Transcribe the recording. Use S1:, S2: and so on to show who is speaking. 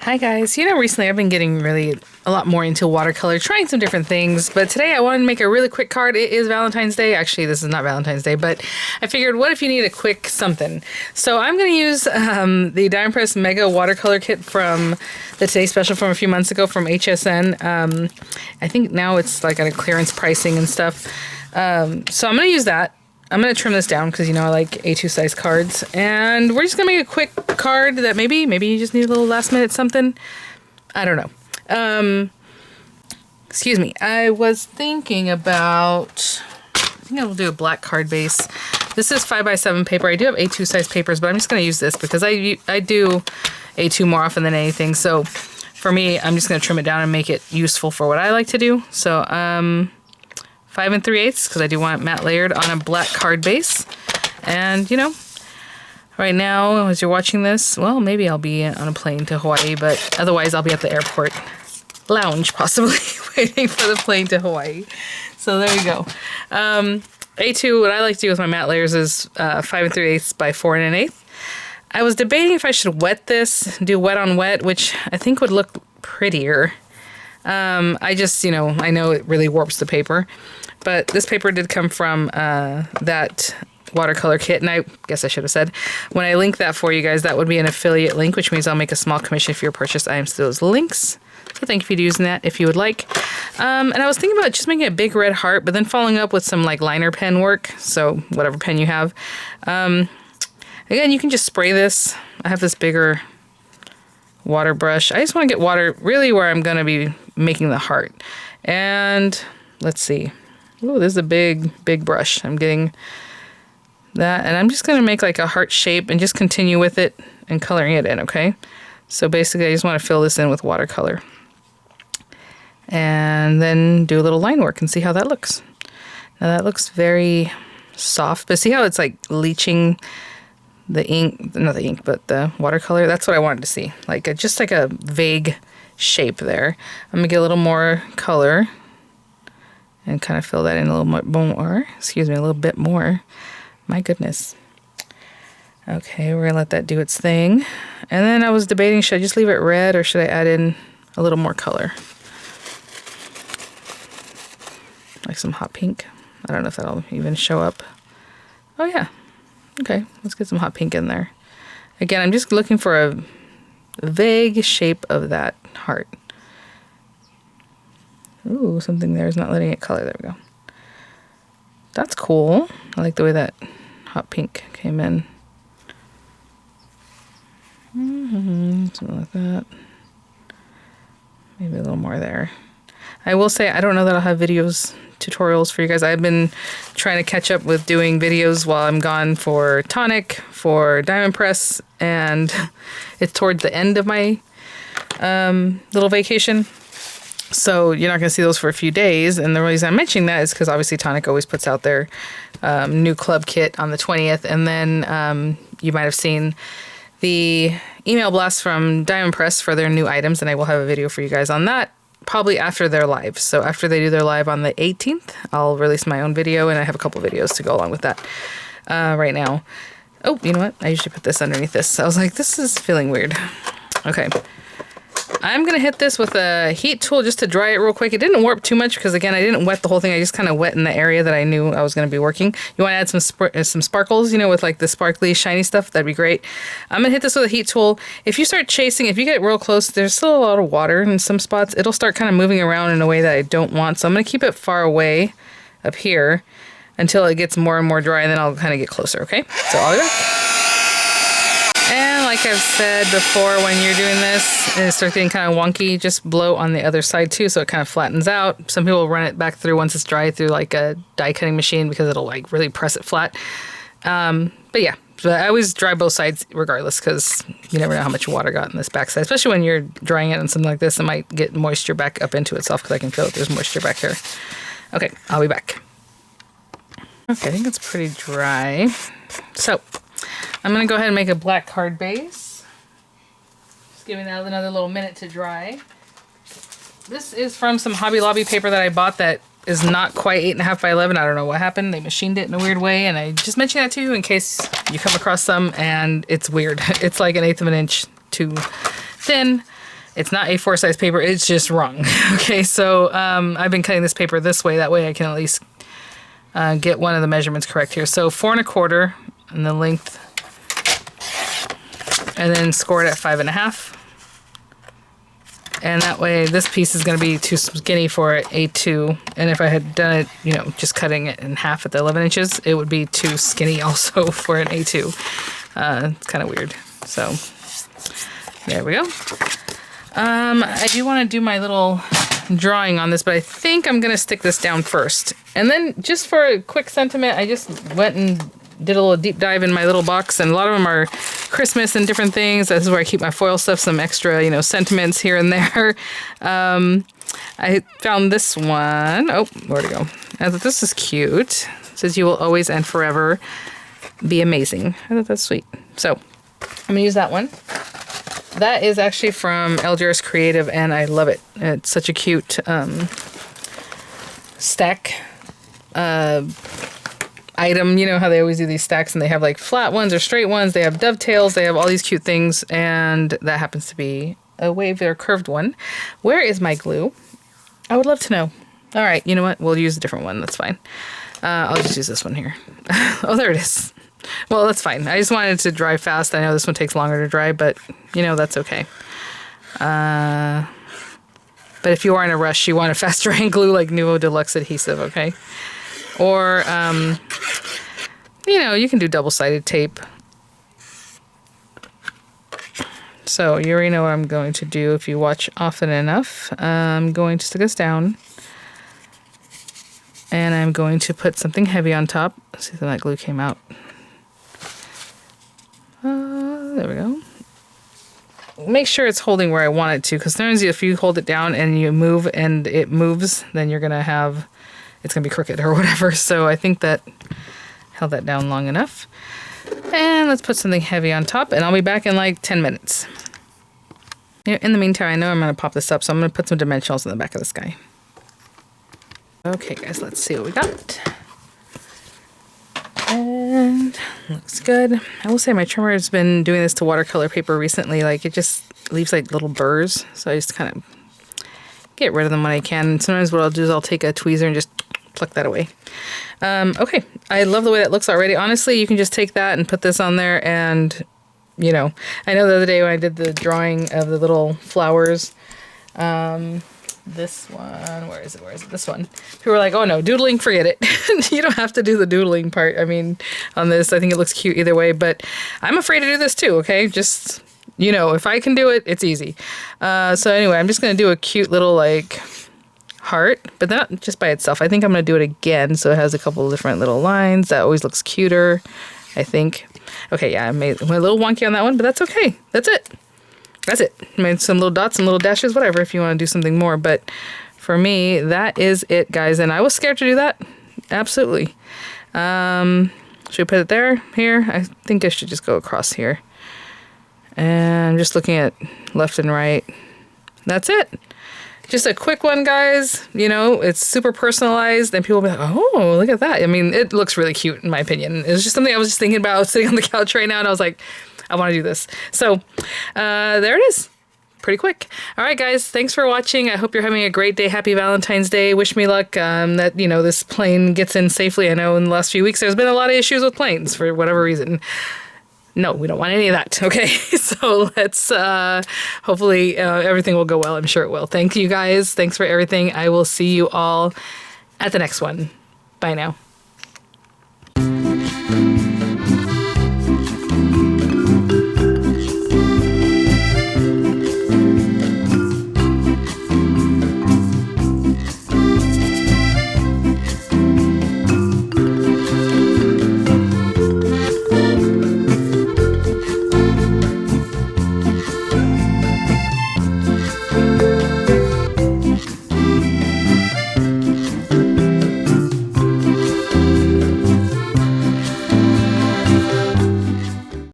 S1: Hi guys, recently I've been getting really a lot more into watercolor, trying some different things, but today I wanted to make a really quick card. It is Valentine's Day. Actually, this is not Valentine's Day, but I figured what if you need a quick something? So I'm going to use the Diamond Press Mega Watercolor Kit from the Today Special from a few months ago from HSN. I think now it's like at a clearance pricing and stuff. So I'm going to use that. I'm going to trim this down because, I like A2 size cards. And we're just going to make a quick card that maybe you just need a little last minute something. I don't know. Excuse me. I was thinking about, I think I'll do a black card base. This is 5x7 paper. I do have A2 size papers, but I'm just going to use this because I do A2 more often than anything. So for me, I'm just going to trim it down and make it useful for what I like to do. So, 5 3/8 because I do want it matte layered on a black card base. And, right now, as you're watching this, well, maybe I'll be on a plane to Hawaii, but otherwise I'll be at the airport lounge, possibly, waiting for the plane to Hawaii. So there you go. A2, what I like to do with my matte layers is 5 3/8 by 4 1/8. I was debating if I should wet this, do wet on wet, which I think would look prettier. I just, I know it really warps the paper, but this paper did come from that watercolor kit, and I guess I should have said, when I link that for you guys, that would be an affiliate link, which means I'll make a small commission for your purchase items to those links. So thank you for using that if you would like. And I was thinking about just making a big red heart, but then following up with some like liner pen work, so whatever pen you have. Again, you can just spray this. I have this bigger water brush. I just want to get water really where I'm going to be making the heart. And let's see. Oh, this is a big brush. I'm getting that. And I'm just going to make like a heart shape and just continue with it and coloring it in, okay? So basically, I just want to fill this in with watercolor. And then do a little line work and see how that looks. Now that looks very soft, but see how it's like leaching the ink, not the ink, but the watercolor. That's what I wanted to see. Like just like a vague shape there. I'm gonna get a little more color and kind of fill that in a little more. Excuse me, a little bit more. My goodness. Okay, we're gonna let that do its thing. And then I was debating, should I just leave it red or should I add in a little more color? Like some hot pink. I don't know if that'll even show up. Oh yeah. Okay, let's get some hot pink in there. Again, I'm just looking for a vague shape of that heart. Ooh, something there is not letting it color. There we go. That's cool. I like the way that hot pink came in. Something like that. Maybe a little more there. I will say, I don't know that I'll have tutorials for you guys. I've been trying to catch up with doing videos while I'm gone for Tonic, for Diamond Press, and it's towards the end of my little vacation. So you're not going to see those for a few days. And the reason I'm mentioning that is because obviously Tonic always puts out their new club kit on the 20th. And then you might have seen the email blast from Diamond Press for their new items. And I will have a video for you guys on that. Probably after their live. So after they do their live on the 18th, I'll release my own video, and I have a couple videos to go along with that right now. Oh, you know what? I usually put this underneath this. So I was like, this is feeling weird. Okay. I'm going to hit this with a heat tool just to dry it real quick. It didn't warp too much because, again, I didn't wet the whole thing. I just kind of wet in the area that I knew I was going to be working. You want to add some sparkles, with like the sparkly, shiny stuff. That'd be great. I'm going to hit this with a heat tool. If you start chasing, if you get real close, there's still a lot of water in some spots. It'll start kind of moving around in a way that I don't want. So I'm going to keep it far away up here until it gets more and more dry, and then I'll kind of get closer, okay? So I'll be back. And like I've said before, when you're doing this and it starts getting kind of wonky, just blow on the other side too, so it kind of flattens out. Some people run it back through once it's dry through like a die cutting machine because it'll like really press it flat. But yeah, but I always dry both sides regardless because you never know how much water got in this backside, especially when you're drying it on something like this. It might get moisture back up into itself because I can feel that there's moisture back here. Okay, I'll be back. Okay, I think it's pretty dry. So I'm going to go ahead and make a black card base. Just giving that another little minute to dry. This is from some Hobby Lobby paper that I bought that is not quite 8.5 by 11. I don't know what happened. They machined it in a weird way, and I just mentioned that to you in case you come across some and it's weird. It's like 1/8 of an inch too thin. It's not A4 size paper, it's just wrong. Okay, so I've been cutting this paper this way, that way I can at least get one of the measurements correct here. So 4 1/4 in the length, and then score it at 5 1/2. And that way this piece is going to be too skinny for an A2. And if I had done it, you know, just cutting it in half at the 11 inches, it would be too skinny also for an A2. It's kind of weird. So there we go. I do want to do my little drawing on this, but I think I'm going to stick this down first. And then just for a quick sentiment, I just went and did a little deep dive in my little box, and a lot of them are Christmas and different things. This is where I keep my foil stuff, some extra, you know, sentiments here and there. I found this one. Oh, where'd it go? I thought this is cute. It says, "You will always and forever be amazing." I thought that's sweet. So I'm going to use that one. That is actually from LGR's Creative, and I love it. It's such a cute stack item. You know how they always do these stacks, and they have like flat ones or straight ones. They have dovetails. They have all these cute things, and that happens to be a waved or curved one. Where is my glue? I would love to know. All right, you know what? We'll use a different one. That's fine. I'll just use this one here. Oh, there it is. Well, that's fine. I just wanted it to dry fast. I know this one takes longer to dry, but, you know, that's okay. But if you are in a rush, you want a fast drying glue like Nuvo Deluxe Adhesive, okay? Or, you know, you can do double-sided tape. So you already know what I'm going to do if you watch often enough. I'm going to stick this down. And I'm going to put something heavy on top. Let's see if that glue came out. There we go. Make sure it's holding where I want it to, because sometimes if you hold it down and you move and it moves, then you're going to have, it's going to be crooked or whatever. So I think that held that down long enough. And let's put something heavy on top, and I'll be back in like 10 minutes. In the meantime, I know I'm going to pop this up, so I'm going to put some dimensionals in the back of this guy. Okay, guys, let's see what we got. And looks good. I will say my trimmer has been doing this to watercolor paper recently. Like, it just leaves like little burrs. So I just kind of get rid of them when I can. And sometimes what I'll do is I'll take a tweezer and just pluck that away. Okay, I love the way that looks already. Honestly, you can just take that and put this on there, and, you know, I know the other day when I did the drawing of the little flowers, this one, where is it? This one. People were like, "Oh no, doodling, forget it." You don't have to do the doodling part. I mean, on this, I think it looks cute either way, but I'm afraid to do this too, okay? Just, you know, if I can do it, it's easy. So anyway, I'm just going to do a cute little, like, heart, but not just by itself. I think I'm going to do it again, so it has a couple of different little lines. That always looks cuter, I think. Okay, yeah, I went a little wonky on that one, but that's okay. That's it. That's it. I made some little dots and little dashes, whatever, if you want to do something more. But for me, that is it, guys. And I was scared to do that. Absolutely. Should we put it there? Here? I think I should just go across here. And I'm just looking at left and right. That's it. Just a quick one, guys. You know, it's super personalized, and people will be like, "Oh, look at that." I mean, it looks really cute, in my opinion. It's just something I was just thinking about sitting on the couch right now, and I was like, I want to do this. So there it is. Pretty quick. All right, guys. Thanks for watching. I hope you're having a great day. Happy Valentine's Day. Wish me luck that, you know, this plane gets in safely. I know in the last few weeks there's been a lot of issues with planes for whatever reason. No, we don't want any of that. Okay. So let's hopefully everything will go well. I'm sure it will. Thank you, guys. Thanks for everything. I will see you all at the next one. Bye now.